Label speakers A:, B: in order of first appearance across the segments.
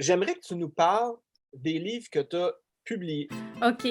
A: J'aimerais que tu nous parles des livres que tu as publiés.
B: OK.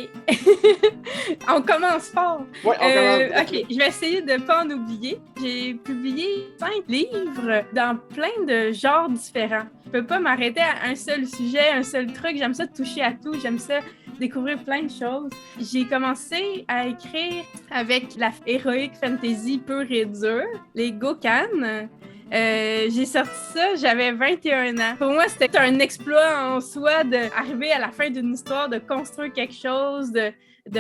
B: On commence fort.
A: Ouais, on commence direct là.
B: OK, je vais essayer de ne pas en oublier. J'ai publié 5 livres dans plein de genres différents. Je peux pas m'arrêter à un seul sujet, un seul truc. J'aime ça toucher à tout. J'aime ça découvrir plein de choses. J'ai commencé à écrire avec la heroic fantasy pure et dure, les Gokhan. J'ai sorti ça, j'avais 21 ans. Pour moi, c'était un exploit en soi d'arriver à la fin d'une histoire, de construire quelque chose, de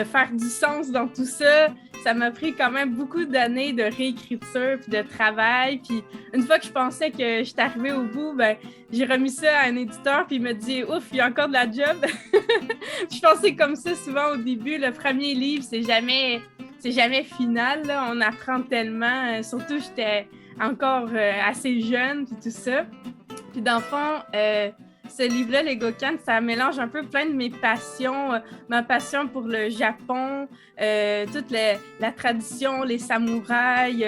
B: faire du sens dans tout ça. Ça m'a pris quand même beaucoup d'années de réécriture puis de travail. Puis une fois que je pensais que j'étais arrivée au bout, ben, j'ai remis ça à un éditeur puis il m'a dit « Ouf, il y a encore de la job! » Je pensais comme ça souvent au début. Le premier livre, c'est jamais final, là. On apprend tellement. Surtout, j'étais encore assez jeune, puis tout ça. Puis dans le fond, ce livre-là, les Gokhan, ça mélange un peu plein de mes passions. Ma passion pour le Japon, toute la tradition, les samouraïs,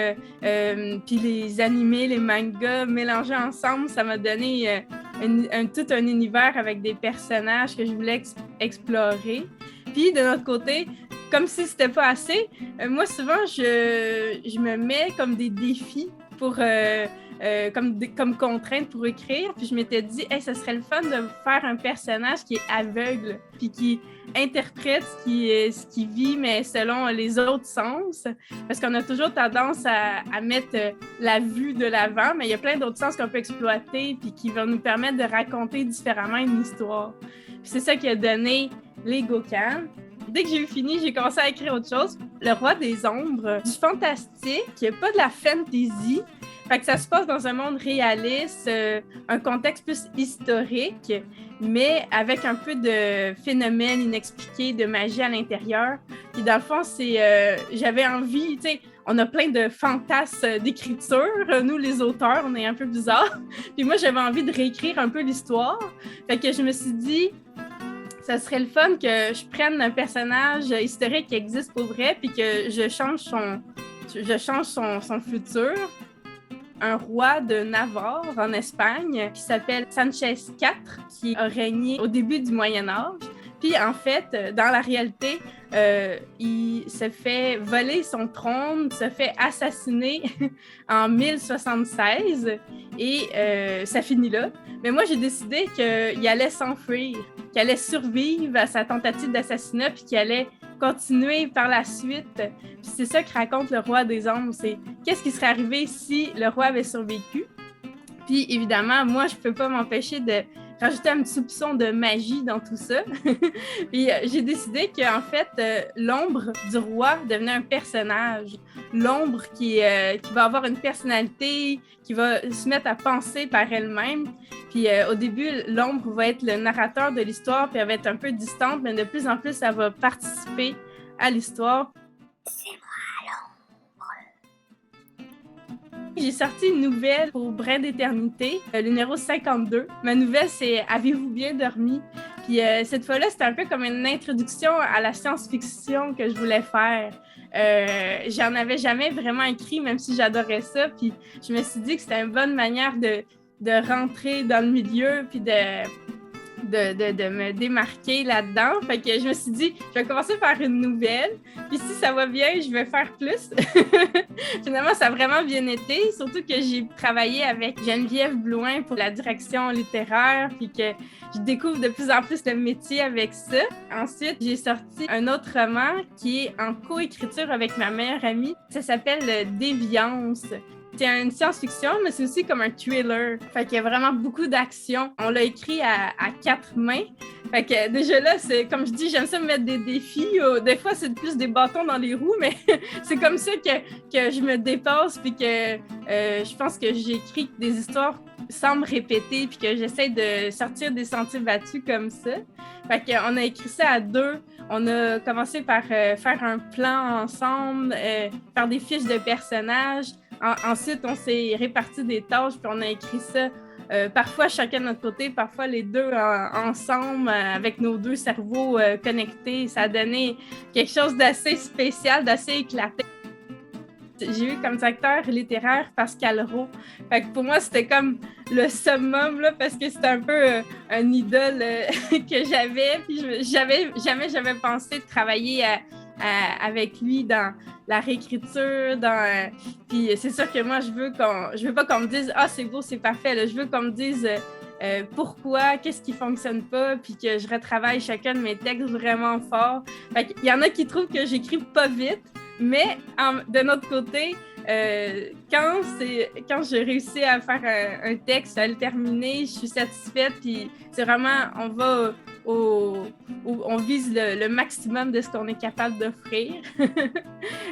B: puis les animés, les mangas, mélangés ensemble, ça m'a donné tout un univers avec des personnages que je voulais explorer. Puis de notre côté, comme si c'était pas assez, moi souvent je me mets comme des défis pour comme contrainte pour écrire, puis je m'étais dit hey, ça serait le fun de faire un personnage qui est aveugle puis qui interprète ce qui vit mais selon les autres sens, parce qu'on a toujours tendance à mettre la vue de l'avant, mais il y a plein d'autres sens qu'on peut exploiter puis qui vont nous permettre de raconter différemment une histoire. Puis c'est ça qui a donné les Gokhan. Dès que j'ai eu fini, j'ai commencé à écrire autre chose. Le Roi des Ombres, du fantastique, pas de la fantasy. Fait que ça se passe dans un monde réaliste, un contexte plus historique, mais avec un peu de phénomènes inexpliqués, de magie à l'intérieur. Puis dans le fond, j'avais envie, tu sais, on a plein de fantasmes d'écriture, nous les auteurs, on est un peu bizarres. Puis moi, j'avais envie de réécrire un peu l'histoire. Fait que je me suis dit, ça serait le fun que je prenne un personnage historique qui existe pour vrai, puis que je change son futur. Un roi de Navarre, en Espagne, qui s'appelle Sanchez IV, qui a régné au début du Moyen-Âge. Puis, en fait, dans la réalité, il se fait voler son trône, se fait assassiner en 1076 et ça finit là. Mais moi, j'ai décidé qu'il allait s'enfuir, qu'il allait survivre à sa tentative d'assassinat puis qu'il allait continuer par la suite. Puis c'est ça que raconte le Roi des Ombres, c'est qu'est-ce qui serait arrivé si le roi avait survécu. Puis évidemment, moi, je peux pas m'empêcher de rajouter un petit soupçon de magie dans tout ça. Puis j'ai décidé qu'en fait, l'ombre du roi devenait un personnage. L'ombre qui va avoir une personnalité, qui va se mettre à penser par elle-même. Puis au début, l'ombre va être le narrateur de l'histoire, puis elle va être un peu distante, mais de plus en plus, elle va participer à l'histoire. C'est moi l'ombre. J'ai sorti une nouvelle pour Brin d'éternité, le numéro 52. Ma nouvelle, c'est « Avez-vous bien dormi ?» Puis cette fois-là, c'était un peu comme une introduction à la science-fiction que je voulais faire. J'en avais jamais vraiment écrit, même si j'adorais ça. Puis je me suis dit que c'était une bonne manière de rentrer dans le milieu puis de me démarquer là-dedans. Fait que je me suis dit, je vais commencer par une nouvelle, puis si ça va bien, je vais faire plus. Finalement, ça a vraiment bien été, surtout que j'ai travaillé avec Geneviève Blouin pour la direction littéraire, puis que je découvre de plus en plus le métier avec ça. Ensuite, j'ai sorti un autre roman qui est en coécriture avec ma meilleure amie. Ça s'appelle Déviance. C'est une science-fiction, mais c'est aussi comme un thriller. Fait qu'il y a vraiment beaucoup d'action. On l'a écrit à 4 mains. Fait que déjà là, c'est comme je dis, j'aime ça me mettre des défis. Des fois, c'est plus des bâtons dans les roues, mais c'est comme ça que je me dépasse puis que je pense que j'écris des histoires sans me répéter puis que j'essaie de sortir des sentiers battus comme ça. Fait qu'on a écrit ça à 2. On a commencé par faire un plan ensemble, faire des fiches de personnages. Ensuite, on s'est réparti des tâches, puis on a écrit ça parfois chacun de notre côté, parfois les deux ensemble, avec nos deux cerveaux connectés. Ça a donné quelque chose d'assez spécial, d'assez éclaté. j'ai eu comme directeur littéraire Pascal Roux. Fait que pour moi, c'était comme le summum, là, parce que c'était un peu un idole que j'avais. Puis jamais j'avais pensé de travailler avec lui dans la réécriture, puis c'est sûr que moi, je veux pas qu'on me dise « Ah, c'est beau, c'est parfait ». Là. Je veux qu'on me dise pourquoi, qu'est-ce qui fonctionne pas, puis que je retravaille chacun de mes textes vraiment fort. Fait qu'il y en a qui trouvent que j'écris pas vite, mais de notre côté, quand j'ai réussi à faire un texte, à le terminer, je suis satisfaite, puis c'est vraiment, on vise le maximum de ce qu'on est capable d'offrir.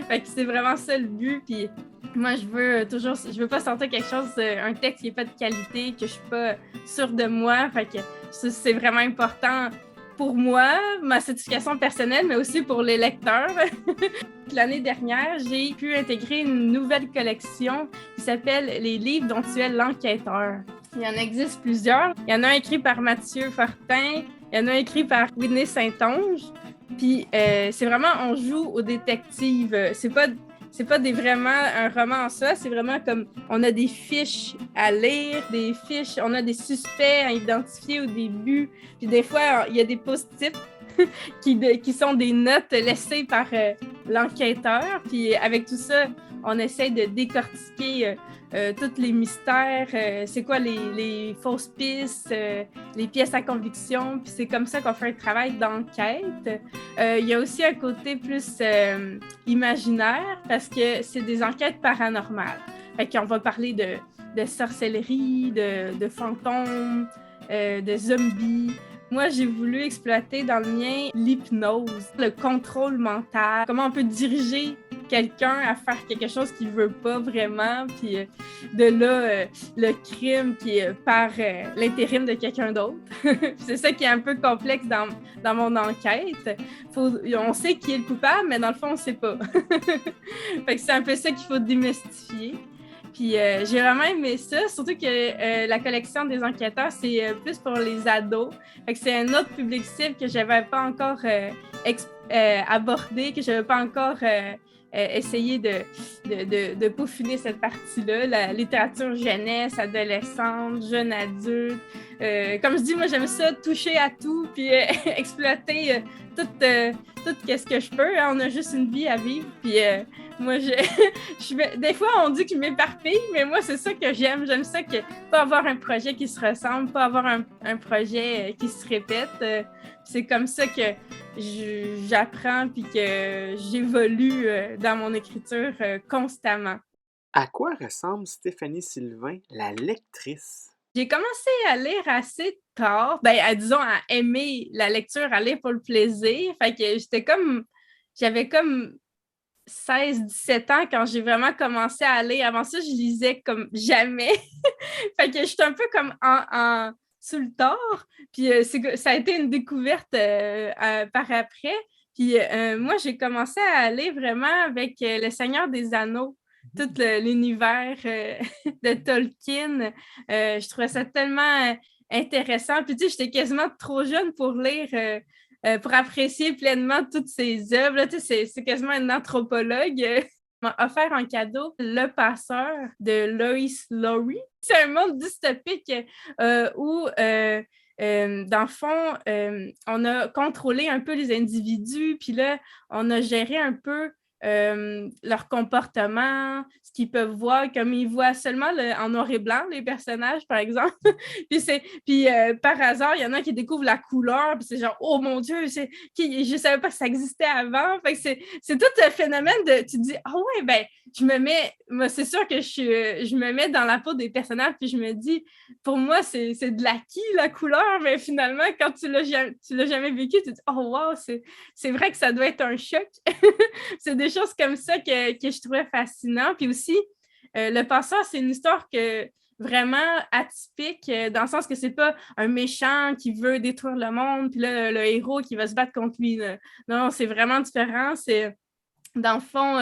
B: Fait que c'est vraiment ça le but, puis moi, je veux pas sortir quelque chose, un texte qui n'est pas de qualité, que je suis pas sûre de moi. Fait que c'est vraiment important pour moi, ma satisfaction personnelle, mais aussi pour les lecteurs. L'année dernière, j'ai pu intégrer une nouvelle collection qui s'appelle « Les livres dont tu es l'enquêteur ». Il y en existe plusieurs. Il y en a un écrit par Mathieu Fortin, il y en a un écrit par Whitney Saint-Onge. Puis c'est vraiment, on joue au détective. C'est pas vraiment un roman en soi, c'est vraiment comme on a des fiches à lire, on a des suspects à identifier au début. Puis des fois, il y a des post-it qui sont des notes laissées par l'enquêteur. Puis avec tout ça, on essaie de décortiquer tous les mystères, c'est quoi les fausses pistes, les pièces à conviction, puis c'est comme ça qu'on fait un travail d'enquête. Il y a aussi un côté plus imaginaire, parce que c'est des enquêtes paranormales. Fait qu'on va parler de sorcellerie, de fantômes, de zombies. Moi, j'ai voulu exploiter dans le mien l'hypnose, le contrôle mental, comment on peut diriger quelqu'un à faire quelque chose qu'il veut pas vraiment, puis de là, le crime qui est par l'intérim de quelqu'un d'autre. C'est ça qui est un peu complexe dans mon enquête. On sait qui est le coupable, mais dans le fond, on sait pas. Fait que c'est un peu ça qu'il faut démystifier. Puis j'ai vraiment aimé ça, surtout que la collection des enquêteurs, c'est plus pour les ados. Fait que c'est un autre public cible que j'avais pas encore abordé, que j'avais pas encore essayé de peaufiner cette partie-là, la littérature jeunesse, adolescente, jeune adulte. Comme je dis, moi, j'aime ça, toucher à tout, puis exploiter tout ce que je peux. Hein. On a juste une vie à vivre, puis moi, des fois, on dit que je m'éparpille, mais moi, c'est ça que j'aime. J'aime ça, pas avoir un projet qui se ressemble, pas avoir un projet qui se répète. C'est comme ça que j'apprends puis que j'évolue dans mon écriture constamment.
A: À quoi ressemble Stéphanie Sylvain, la lectrice?
B: J'ai commencé à lire assez tard, disons à aimer la lecture, à lire pour le plaisir. Fait que j'avais comme 16-17 ans quand j'ai vraiment commencé à lire. Avant ça, je lisais comme jamais. Fait que j'étais un peu comme sous le tort. Puis ça a été une découverte par après. Puis moi, j'ai commencé à lire vraiment avec Le Seigneur des Anneaux, tout l'univers de Tolkien. Je trouvais ça tellement intéressant. Puis tu sais, j'étais quasiment trop jeune pour lire, pour apprécier pleinement toutes ces œuvres. Là, tu sais, c'est quasiment un anthropologue. M'a offert en cadeau Le Passeur de Lois Lowry. C'est un monde dystopique où, dans le fond, on a contrôlé un peu les individus, puis là, on a géré un peu leur comportement, ce qu'ils peuvent voir, comme ils voient seulement en noir et blanc, les personnages, par exemple. puis par hasard, il y en a qui découvrent la couleur, puis c'est genre, oh mon Dieu, je savais pas que ça existait avant. Fait que c'est tout le phénomène de, tu te dis, ah ouais, ben, moi, c'est sûr que je me mets dans la peau des personnages, puis je me dis, pour moi, c'est de l'acquis, la couleur, mais finalement, quand tu l'as jamais vécu, tu te dis, oh wow, c'est vrai que ça doit être un choc. C'est des choses comme ça que je trouvais fascinant. Puis aussi, Le Passeur, c'est une histoire vraiment atypique, dans le sens que c'est pas un méchant qui veut détruire le monde, puis là, le héros qui va se battre contre lui. Là. Non, c'est vraiment différent. dans le fond,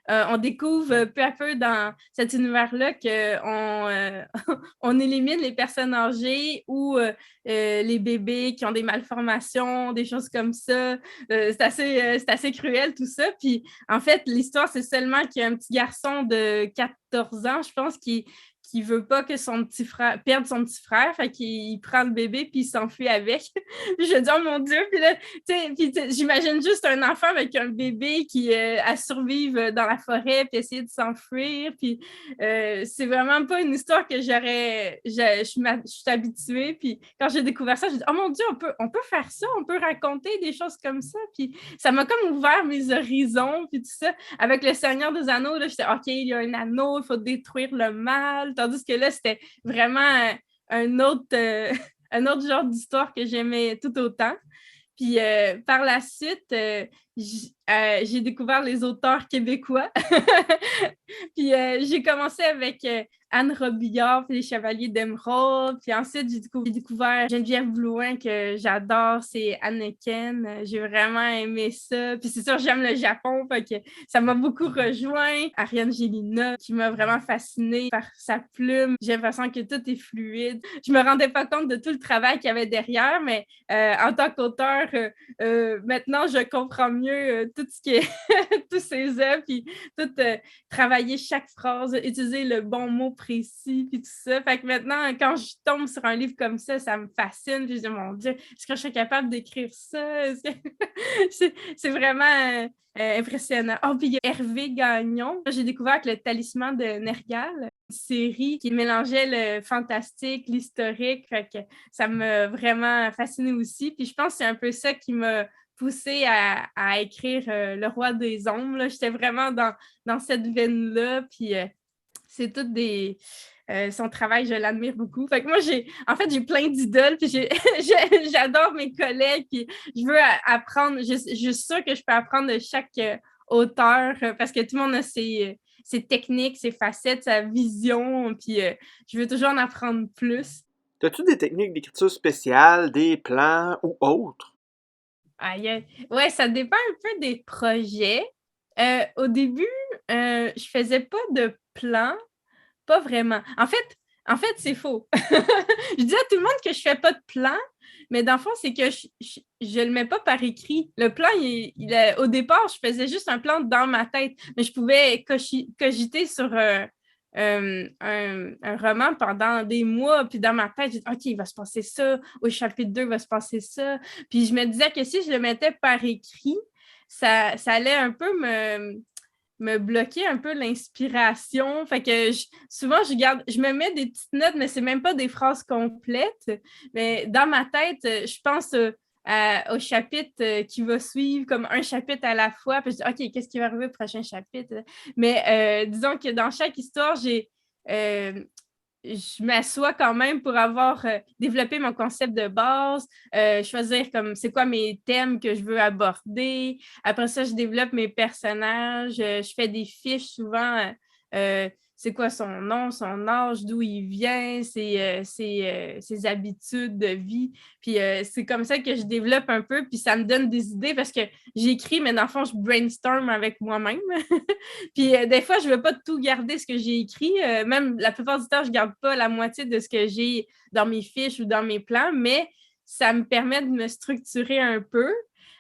B: on découvre peu à peu dans cet univers-là qu'on on élimine les personnes âgées ou les bébés qui ont des malformations, des choses comme ça. C'est assez cruel tout ça. Puis en fait, l'histoire, c'est seulement qu'il y a un petit garçon de 14 ans, je pense, qui veut pas que son petit frère perde son petit frère, fait qu'il prend le bébé puis il s'enfuit avec. Puis je dis oh mon Dieu, puis là, j'imagine juste un enfant avec un bébé qui à survivre dans la forêt puis essayer de s'enfuir. Puis c'est vraiment pas une histoire que je suis habituée. Puis quand j'ai découvert ça, j'ai dit oh mon Dieu, on peut faire ça, on peut raconter des choses comme ça. Puis ça m'a comme ouvert mes horizons puis tout ça. Avec le Seigneur des Anneaux, là, j'étais OK, il y a un anneau, il faut détruire le mal. Tandis que là, c'était vraiment un autre, un autre genre d'histoire que j'aimais tout autant. Puis par la suite, j'ai découvert les auteurs québécois. Puis j'ai commencé avec Anne Robillard, puis les Chevaliers d'Émeraude. Puis ensuite, j'ai découvert Geneviève Blouin, que j'adore, c'est Anneken. J'ai vraiment aimé ça. Puis c'est sûr, j'aime le Japon, fait que ça m'a beaucoup rejoint. Ariane Gélina, qui m'a vraiment fascinée par sa plume. J'ai l'impression que tout est fluide. Je me rendais pas compte de tout le travail qu'il y avait derrière, mais en tant qu'auteur, maintenant, je comprends mieux tout ce qui est tous ces œuvres, puis tout travailler chaque phrase, utiliser le bon mot précis, puis tout ça. Fait que maintenant, quand je tombe sur un livre comme ça me fascine. Puis je dis, mon Dieu, est-ce que je serais capable d'écrire ça? C'est vraiment impressionnant. Oh, puis il y a Hervé Gagnon. J'ai découvert avec le Talisman de Nergal, une série qui mélangeait le fantastique, l'historique. Fait que ça m'a vraiment fascinée aussi. Puis je pense que c'est un peu ça qui m'a poussée à écrire Le Roi des Ombres. Là. J'étais vraiment dans cette veine-là. Puis c'est tout des. Son travail, je l'admire beaucoup. Fait que moi, j'ai plein d'idoles, puis j'adore mes collègues, puis je veux apprendre. Je suis sûre que je peux apprendre de chaque auteur, parce que tout le monde a ses techniques, ses facettes, sa vision, puis je veux toujours en apprendre plus.
A: As-tu des techniques d'écriture spéciales, des plans ou autres?
B: Aïe, ouais, ça dépend un peu des projets. Au début, je faisais pas de plan. Pas vraiment. En fait, c'est faux. Je dis à tout le monde que je fais pas de plan, mais dans le fond, c'est que je le mets pas par écrit. Le plan, au départ, je faisais juste un plan dans ma tête, mais je pouvais cogiter sur un roman pendant des mois, puis dans ma tête, j'ai dit, OK, il va se passer ça, au chapitre 2, il va se passer ça. Puis je me disais que si je le mettais par écrit, ça allait un peu me bloquer un peu l'inspiration. Fait que souvent, je me mets des petites notes, mais c'est même pas des phrases complètes. Mais dans ma tête, je pense au chapitre qui va suivre, comme un chapitre à la fois. Puis je dis, OK, qu'est-ce qui va arriver au prochain chapitre? Mais disons que dans chaque histoire, je m'assois quand même pour avoir développé mon concept de base, choisir comme c'est quoi mes thèmes que je veux aborder. Après ça, je développe mes personnages, je fais des fiches souvent. C'est quoi son nom, son âge, d'où il vient, ses habitudes de vie. Puis c'est comme ça que je développe un peu, puis ça me donne des idées parce que j'écris, mais dans le fond, je brainstorm avec moi-même. Puis des fois, je ne veux pas tout garder ce que j'ai écrit. Même la plupart du temps, je ne garde pas la moitié de ce que j'ai dans mes fiches ou dans mes plans, mais ça me permet de me structurer un peu.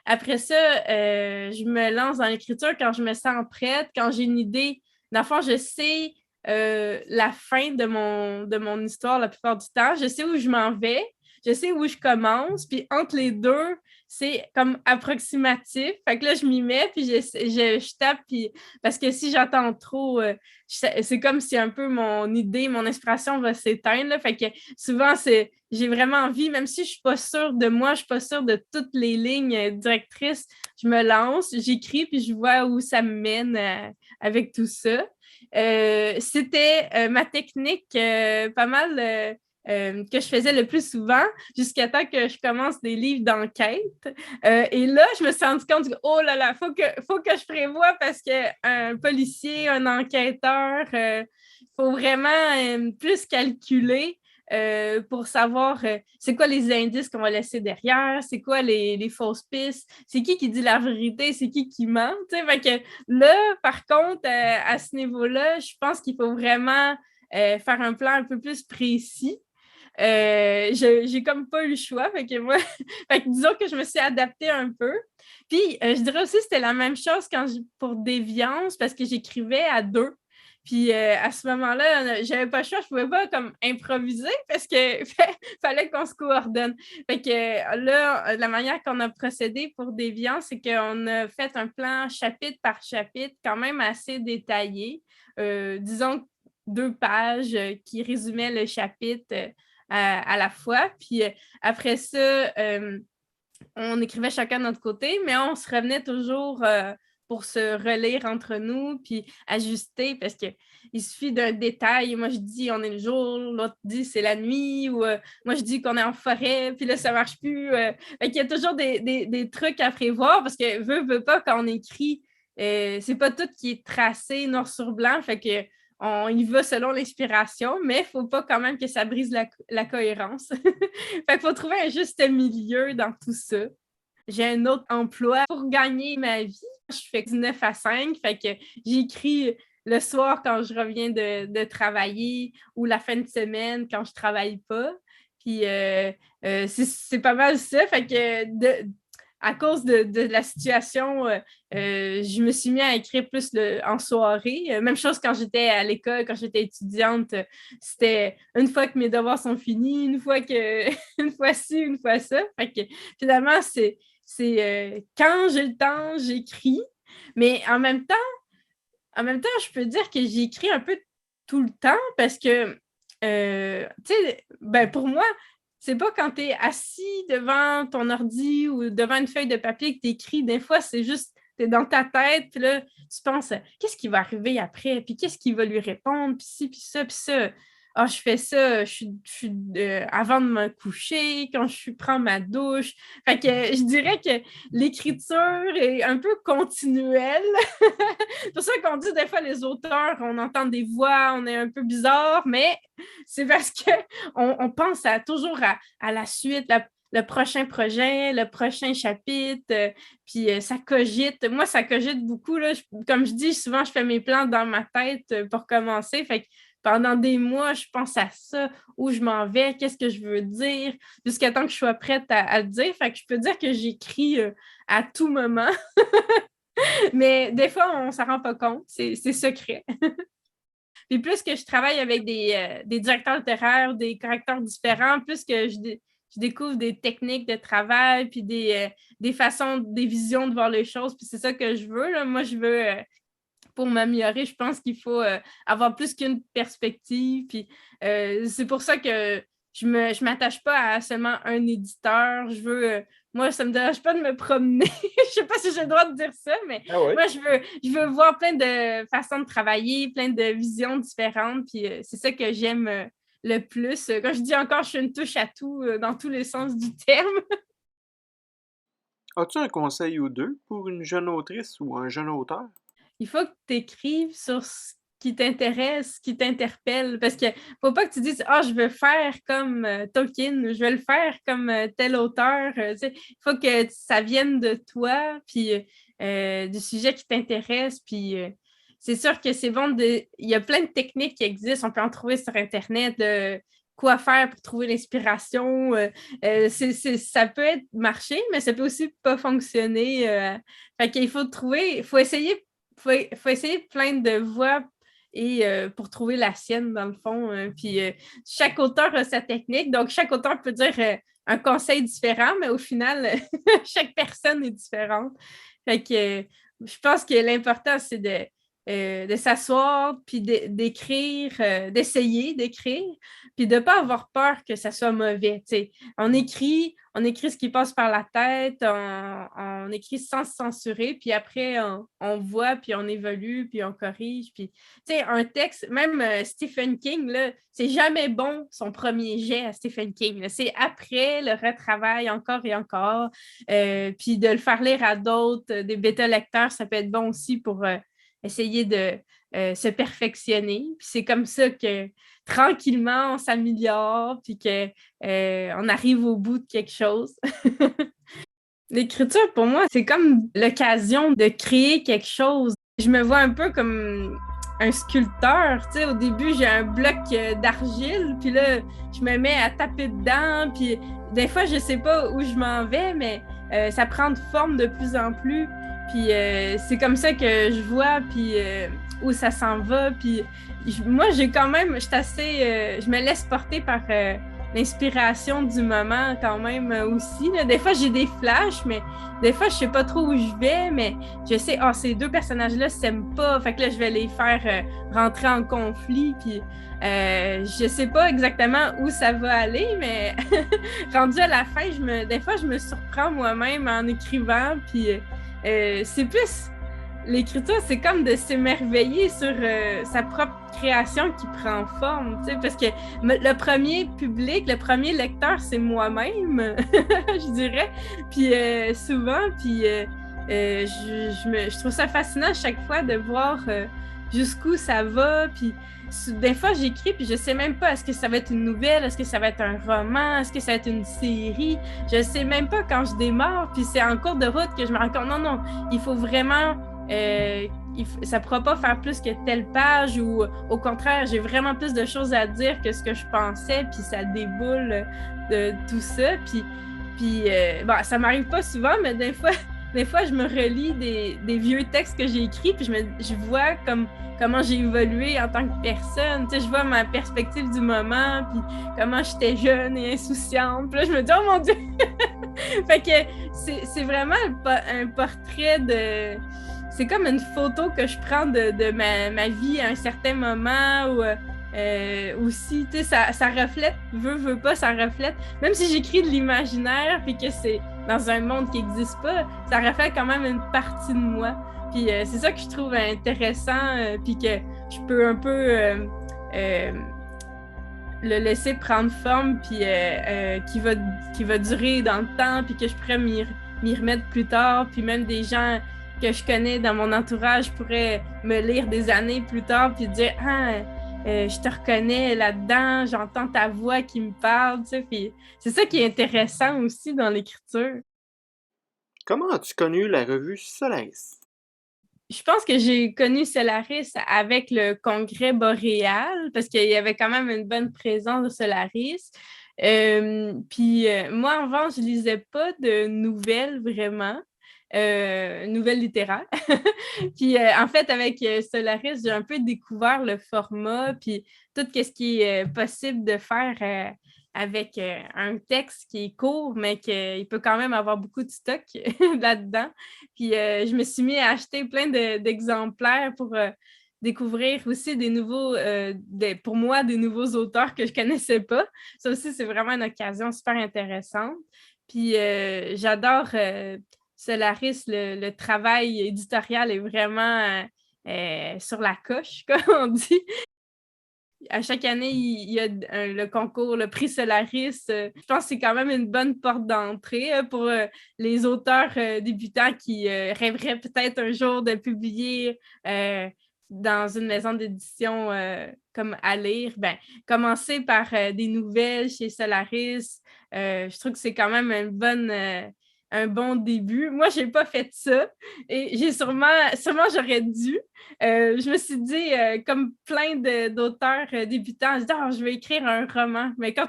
B: Après ça, je me lance dans l'écriture quand je me sens prête, quand j'ai une idée. Dans le fond, je sais la fin de mon histoire la plupart du temps. Je sais où je m'en vais. Je sais où je commence. Puis entre les deux, c'est comme approximatif. Fait que là, je m'y mets, puis je tape. Puis... Parce que si j'attends trop, c'est comme si un peu mon idée, mon inspiration va s'éteindre. Là. Fait que souvent, j'ai vraiment envie, même si je ne suis pas sûre de moi, je ne suis pas sûre de toutes les lignes directrices, je me lance, j'écris, puis je vois où ça me mène avec tout ça. C'était ma technique pas mal que je faisais le plus souvent jusqu'à temps que je commence des livres d'enquête. Et là, je me suis rendu compte que, oh là là, faut que je prévoie parce qu'un policier, un enquêteur, il faut vraiment plus calculer. pour savoir c'est quoi les indices qu'on va laisser derrière, c'est quoi les fausses pistes, c'est qui dit la vérité, c'est qui ment. Fait que là, par contre, à ce niveau-là, je pense qu'il faut vraiment faire un plan un peu plus précis. J'ai comme pas eu le choix. Fait que moi, fait que disons que je me suis adaptée un peu. Puis, je dirais aussi que c'était la même chose pour Déviance, parce que j'écrivais à deux. Puis à ce moment-là, j'avais pas le choix, je pouvais pas comme improviser parce que fallait qu'on se coordonne. Fait que là, la manière qu'on a procédé pour Déviance, c'est qu'on a fait un plan chapitre par chapitre, quand même assez détaillé. Disons 2 pages qui résumaient le chapitre à la fois. Puis après ça, on écrivait chacun de notre côté, mais on se revenait toujours pour se relire entre nous, puis ajuster, parce qu'il suffit d'un détail. Moi, je dis on est le jour, l'autre dit c'est la nuit, ou moi, je dis qu'on est en forêt, puis là, ça marche plus. Fait qu'il y a toujours des trucs à prévoir, parce que veut pas, quand on écrit, c'est pas tout qui est tracé noir sur blanc, fait que on y va selon l'inspiration, mais il ne faut pas quand même que ça brise la cohérence. Fait qu'il faut trouver un juste milieu dans tout ça. J'ai un autre emploi pour gagner ma vie. Je fais du 9 à 5, fait que j'écris le soir quand je reviens de travailler ou la fin de semaine quand je travaille pas. Puis c'est pas mal ça. Fait que à cause de la situation, je me suis mis à écrire plus en soirée. Même chose quand j'étais à l'école, quand j'étais étudiante, c'était une fois que mes devoirs sont finis, une fois une fois ci, une fois ça. Fait que finalement, c'est quand j'ai le temps, j'écris. Mais en même temps, je peux dire que j'écris un peu tout le temps parce que, tu sais, ben pour moi, c'est pas quand tu es assis devant ton ordi ou devant une feuille de papier que tu écris. Des fois, c'est juste, tu es dans ta tête, puis là, tu penses, qu'est-ce qui va arriver après, puis qu'est-ce qui va lui répondre, puis ci, puis ça, puis ça. Ah, je fais ça, avant de me coucher, quand je prends ma douche. Fait que je dirais que l'écriture est un peu continuelle. C'est pour ça qu'on dit des fois les auteurs, on entend des voix, on est un peu bizarre, mais c'est parce qu'on pense toujours à la suite, le prochain projet, le prochain chapitre, puis ça cogite. Moi, ça cogite beaucoup. Là. Comme je dis, souvent, je fais mes plans dans ma tête pour commencer. Fait que pendant des mois, je pense à ça, où je m'en vais, qu'est-ce que je veux dire, jusqu'à temps que je sois prête à le dire. Fait que je peux dire que j'écris à tout moment. Mais des fois, on ne s'en rend pas compte. C'est secret. Puis plus que je travaille avec des directeurs littéraires, des correcteurs différents, plus que je découvre des techniques de travail, puis des façons, des visions de voir les choses. Puis c'est ça que je veux. Là. Moi, je veux, pour m'améliorer, je pense qu'il faut avoir plus qu'une perspective. Puis c'est pour ça que je m'attache pas à seulement un éditeur. Moi, ça me dérange pas de me promener. Je sais pas si j'ai le droit de dire ça, mais moi, je veux voir plein de façons de travailler, plein de visions différentes. Puis c'est ça que j'aime le plus. Quand je dis encore, je suis une touche à tout dans tous les sens du terme.
A: As-tu un conseil ou deux pour une jeune autrice ou un jeune auteur?
B: Il faut que tu écrives sur ce qui t'intéresse, ce qui t'interpelle. Parce que faut pas que tu dises je veux faire comme Tolkien, je veux le faire comme tel auteur. Il faut que ça vienne de toi, puis du sujet qui t'intéresse. Puis c'est sûr que c'est bon il y a plein de techniques qui existent. On peut en trouver sur Internet de quoi faire pour trouver l'inspiration. Ça peut être marché, mais ça peut aussi pas fonctionner. Fait qu'il faut essayer plein de voies et pour trouver la sienne, dans le fond. Puis chaque auteur a sa technique, donc chaque auteur peut dire un conseil différent, mais au final, chaque personne est différente. Fait que je pense que l'important, c'est de s'asseoir, puis d'écrire, d'essayer d'écrire, puis de ne pas avoir peur que ça soit mauvais. T'sais. On écrit ce qui passe par la tête, on écrit sans se censurer, puis après, on voit, puis on évolue, puis on corrige. Puis, un texte, même Stephen King, là, c'est jamais bon son premier jet à Stephen King. Là. C'est après le retravail encore et encore. Puis de le faire lire à d'autres, des bêta-lecteurs, ça peut être bon aussi pour essayer se perfectionner. Puis c'est comme ça que tranquillement, on s'améliore, puis que on arrive au bout de quelque chose. L'écriture, pour moi, c'est comme l'occasion de créer quelque chose. Je me vois un peu comme un sculpteur. Tu sais, au début, j'ai un bloc d'argile, puis là, je me mets à taper dedans, puis des fois, je sais pas où je m'en vais, mais ça prend de forme de plus en plus. Puis c'est comme ça que je vois, puis où ça s'en va. Puis moi, j'ai quand même, je suis assez, je me laisse porter par l'inspiration du moment quand même aussi. Là. Des fois, j'ai des flashs, mais des fois, je sais pas trop où je vais, mais je sais, ces deux personnages-là s'aiment pas. Fait que là, je vais les faire rentrer en conflit. Puis, je sais pas exactement où ça va aller, mais rendu à la fin, des fois, je me surprends moi-même en écrivant. Puis, c'est plus l'écriture, c'est comme de s'émerveiller sur sa propre création qui prend forme, tu sais, parce que le premier public, le premier lecteur, c'est moi-même, je dirais. Puis souvent, puis je trouve ça fascinant chaque fois de voir jusqu'où ça va. Puis des fois, j'écris, puis je sais même pas, est-ce que ça va être une nouvelle, est-ce que ça va être un roman, est-ce que ça va être une série. Je sais même pas quand je démarre, puis c'est en cours de route que je me rends compte, non, non, il faut vraiment ça ne pourra pas faire plus que telle page ou au contraire, j'ai vraiment plus de choses à dire que ce que je pensais, puis ça déboule de tout ça. Puis bon, ça m'arrive pas souvent, mais des fois je me relis des vieux textes que j'ai écrits, puis je vois comment j'ai évolué en tant que personne. Tu sais, je vois ma perspective du moment, puis comment j'étais jeune et insouciante. Puis là, je me dis, oh mon Dieu! Fait que c'est vraiment un portrait de... C'est comme une photo que je prends de ma vie à un certain moment ou aussi, tu sais, ça reflète, veut pas, ça reflète. Même si j'écris de l'imaginaire puis que c'est dans un monde qui n'existe pas, ça reflète quand même une partie de moi. Puis c'est ça que je trouve intéressant puis que je peux un peu le laisser prendre forme puis qui va durer dans le temps puis que je pourrais m'y remettre plus tard. Puis même des gens que je connais dans mon entourage pourraient me lire des années plus tard puis dire « Ah, je te reconnais là-dedans, j'entends ta voix qui me parle. » Tu sais, puis c'est ça qui est intéressant aussi dans l'écriture.
A: Comment as-tu connu la revue Solaris?
B: Je pense que j'ai connu Solaris avec le congrès boréal parce qu'il y avait quand même une bonne présence de Solaris. Puis moi, avant, je lisais pas de nouvelles vraiment, nouvelles littéraires. Puis en fait, avec Solaris, j'ai un peu découvert le format, puis tout ce qui est possible de faire avec un texte qui est court, mais qu'il peut quand même avoir beaucoup de stock là-dedans. Puis je me suis mis à acheter plein d'exemplaires pour découvrir aussi des nouveaux, pour moi, des nouveaux auteurs que je connaissais pas. Ça aussi, c'est vraiment une occasion super intéressante. Puis j'adore Solaris, le travail éditorial est vraiment sur la coche, comme on dit. À chaque année, il y a le concours, le prix Solaris. Je pense que c'est quand même une bonne porte d'entrée pour les auteurs débutants qui rêveraient peut-être un jour de publier dans une maison d'édition comme à lire. Ben, commencer par des nouvelles chez Solaris. Je trouve que c'est quand même un bon début. Moi, je n'ai pas fait ça et j'ai sûrement j'aurais dû. Je me suis dit, comme plein d'auteurs débutants, je dis, ah, je vais écrire un roman. Mais quand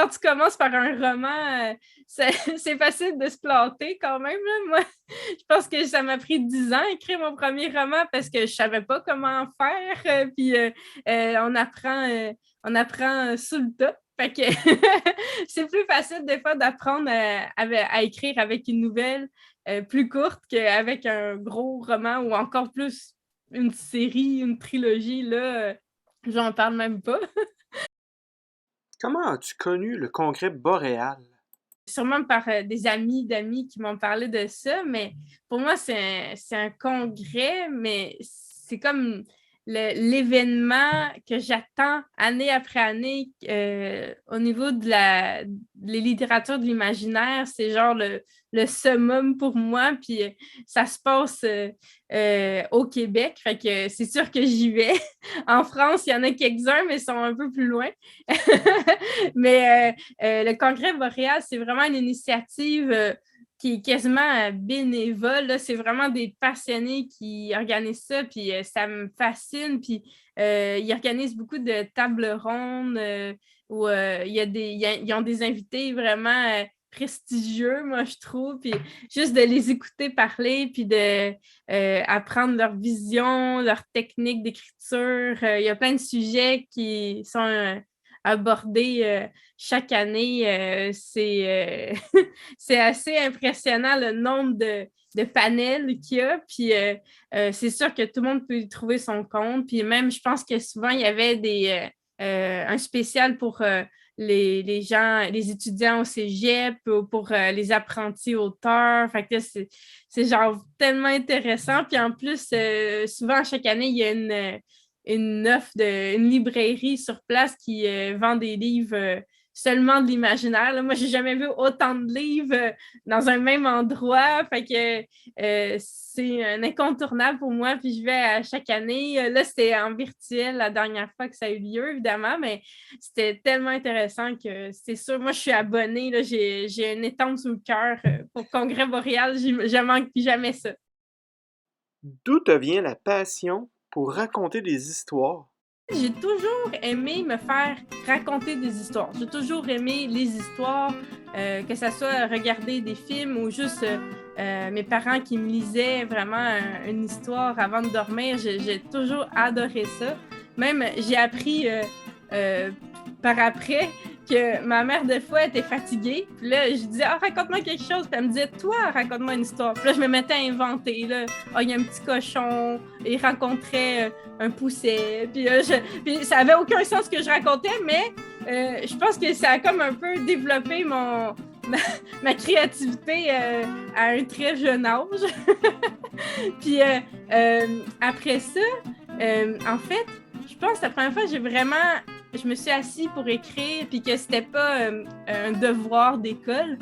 B: tu commences par un roman, c'est facile de se planter quand même. Là. Moi, je pense que ça m'a pris 10 ans à écrire mon premier roman parce que je ne savais pas comment faire. Puis on apprend sous le tas. Fait que c'est plus facile des fois d'apprendre à écrire avec une nouvelle plus courte qu'avec un gros roman ou encore plus une série, une trilogie, là, j'en parle même pas.
A: Comment as-tu connu le congrès boréal?
B: Sûrement par des amis d'amis qui m'ont parlé de ça, mais pour moi, c'est un congrès, mais c'est comme l'événement que j'attends année après année au niveau de les littératures de l'imaginaire. C'est genre le summum pour moi. Puis ça se passe au Québec. Fait que c'est sûr que j'y vais. En France, il y en a quelques-uns, mais ils sont un peu plus loin. Mais le Congrès boréal, c'est vraiment une initiative qui est quasiment bénévole. Là. C'est vraiment des passionnés qui organisent ça, puis ça me fascine. Puis ils organisent beaucoup de tables rondes où ils ont des invités vraiment prestigieux, moi, je trouve. Puis juste de les écouter parler, puis d'apprendre leur vision, leur technique d'écriture. Il y a plein de sujets qui sont abordés chaque année. C'est assez impressionnant le nombre de panels qu'il y a. Puis c'est sûr que tout le monde peut y trouver son compte. Puis même, je pense que souvent, il y avait un spécial pour les gens, les étudiants au cégep, pour les apprentis auteurs. Fait que c'est genre tellement intéressant. Puis en plus, souvent, chaque année, il y a une offre une librairie sur place qui vend des livres seulement de l'imaginaire. Là, moi, j'ai jamais vu autant de livres dans un même endroit. Fait que c'est un incontournable pour moi. Puis je vais à chaque année. Là, c'était en virtuel la dernière fois que ça a eu lieu, évidemment, mais c'était tellement intéressant que c'est sûr. Moi, je suis abonnée. Là, j'ai une étampe sous le cœur pour Congrès boréal. Je manque jamais ça.
A: D'où te vient la passion pour raconter des histoires?
B: J'ai toujours aimé me faire raconter des histoires. J'ai toujours aimé les histoires, que ce soit regarder des films ou juste mes parents qui me lisaient vraiment une histoire avant de dormir. J'ai toujours adoré ça. Même, j'ai appris par après que ma mère, des fois, était fatiguée. Puis là, je disais, raconte-moi quelque chose. Puis elle me disait, toi, raconte-moi une histoire. Puis là, je me mettais à inventer. Là, il y a un petit cochon. Et il rencontrait un pousset. Puis ça avait aucun sens ce que je racontais, mais je pense que ça a comme un peu développé ma créativité à un très jeune âge. Puis après ça, en fait, je pense que la première fois je me suis assise pour écrire, puis que c'était pas un devoir d'école.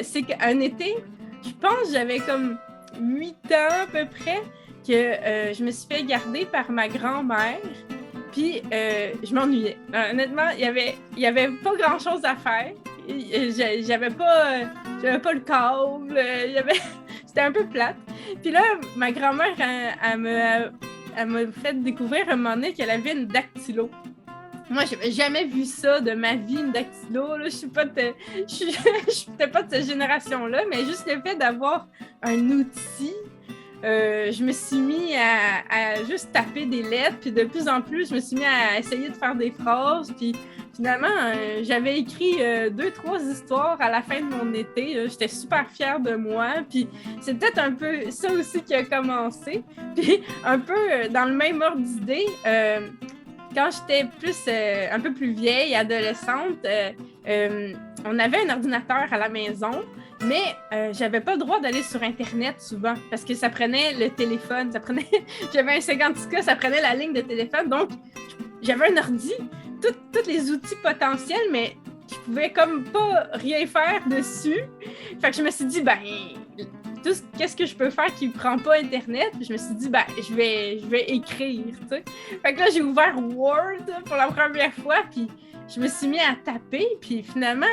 B: C'est qu'un été, je pense que j'avais comme 8 ans à peu près, que je me suis fait garder par ma grand-mère, puis je m'ennuyais. Honnêtement, il y avait pas grand-chose à faire. J'avais pas le câble, c'était un peu plate. Puis là, ma grand-mère, elle m'a fait découvrir un moment donné qu'elle avait une dactylo. Moi, j'avais jamais vu ça de ma vie, une dactylo. Là. Je suis peut-être pas de cette génération-là, mais juste le fait d'avoir un outil, je me suis mis à juste taper des lettres, puis de plus en plus, je me suis mis à essayer de faire des phrases, puis finalement, j'avais écrit 2-3 histoires à la fin de mon été. J'étais super fière de moi, puis c'est peut-être un peu ça aussi qui a commencé. Puis un peu dans le même ordre d'idée, quand j'étais un peu plus vieille, adolescente, on avait un ordinateur à la maison, mais j'avais pas le droit d'aller sur Internet souvent parce que ça prenait le téléphone. J'avais un 56K, ça prenait la ligne de téléphone. Donc, j'avais un ordi, tous les outils potentiels, mais je pouvais comme pas rien faire dessus. Fait que je me suis dit, qu'est-ce que je peux faire qui ne prend pas Internet? Puis je me suis dit, je vais écrire, tu sais. Fait que là, j'ai ouvert Word pour la première fois, puis je me suis mis à taper, puis finalement,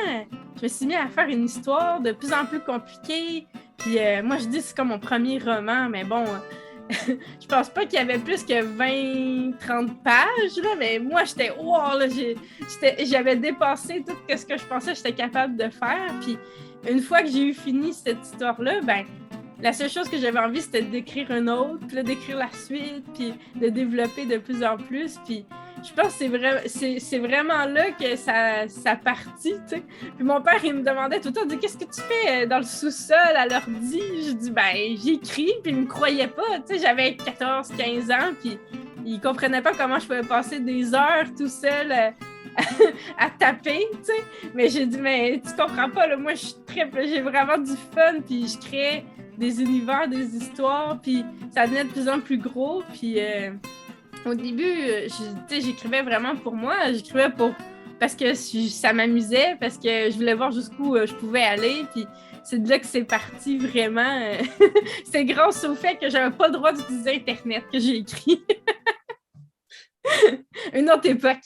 B: je me suis mis à faire une histoire de plus en plus compliquée. Puis moi, je dis c'est comme mon premier roman, mais bon, je pense pas qu'il y avait plus que 20-30 pages, là, mais moi, j'étais, wow, là, j'avais dépassé tout ce que je pensais que j'étais capable de faire. Puis une fois que j'ai eu fini cette histoire-là, la seule chose que j'avais envie, c'était d'écrire une autre, puis là, d'écrire la suite, puis de développer de plus en plus. Puis je pense que c'est vraiment là que ça partit, tu sais. Puis mon père, il me demandait tout le temps, « Qu'est-ce que tu fais dans le sous-sol à l'ordi? » Je dis, j'écris, puis il me croyait pas, tu sais. J'avais 14-15 ans, puis il comprenait pas comment je pouvais passer des heures tout seul à taper, tu sais. Mais j'ai dit, mais tu comprends pas, là, moi, j'ai vraiment du fun, puis je crée des univers, des histoires, puis ça devenait de plus en plus gros, puis Au début, j'écrivais vraiment pour moi. J'écrivais parce que ça m'amusait, parce que je voulais voir jusqu'où je pouvais aller. Puis c'est de là que c'est parti vraiment. C'est grâce au fait que j'avais pas le droit d'utiliser Internet que j'ai écrit. Une autre époque.